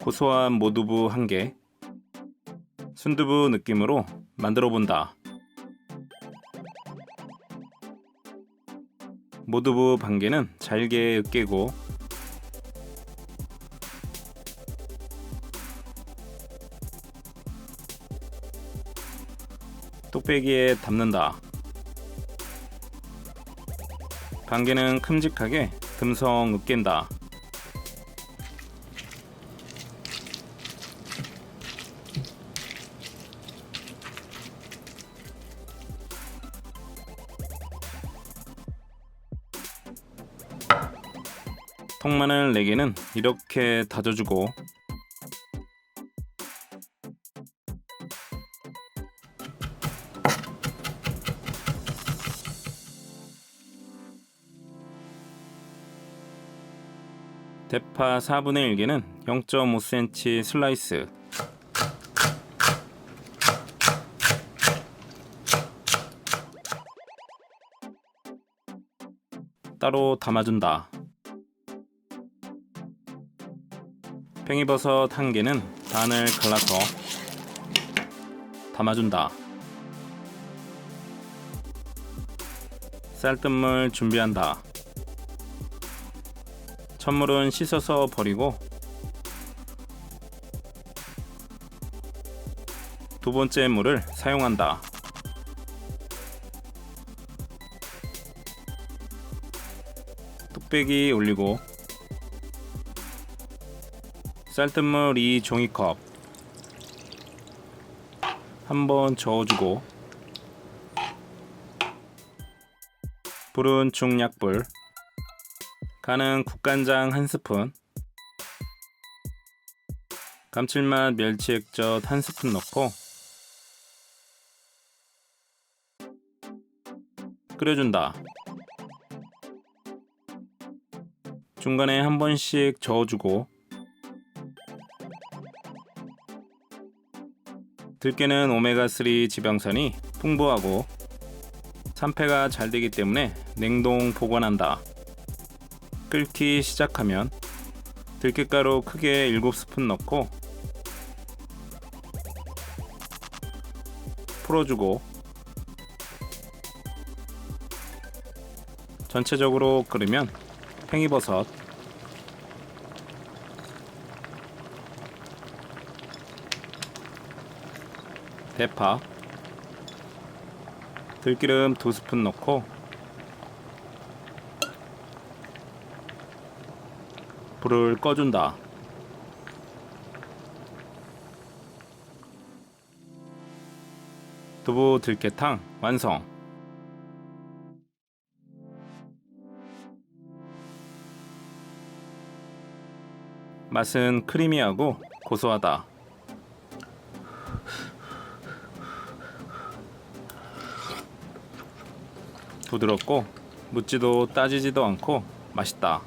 고소한 모두부 1개, 순두부 느낌으로 만들어 본다. 모두부 반개는 잘게 으깨고 뚝배기에 담는다. 반개는 큼직하게 듬성 으깬다. 통마늘 4개는 이렇게 다져주고 대파 4분의 1개는 0.5cm 슬라이스, 따로 담아준다. 팽이버섯 1개는 반을 갈라서 담아준다. 쌀뜨물 준비한다. 찬물은 씻어서 버리고 두 번째 물을 사용한다. 뚝배기 올리고 쌀뜨물 2종이컵 한번 저어주고 불은 중약불, 간은 국간장 1스푼, 감칠맛 멸치액젓 1스푼 넣고 끓여준다. 중간에 한 번씩 저어주고 들깨는 오메가3 지방산이 풍부하고 산패가 잘 되기 때문에 냉동 보관한다. 끓기 시작하면 들깨가루 크게 7스푼 넣고 풀어주고 전체적으로 끓으면 팽이버섯, 대파, 들기름 2스푼 넣고 불을 꺼준다. 두부 들깨탕 완성. 맛은 크리미하고 고소하다. 부드럽고 묻지도 따지지도 않고 맛있다.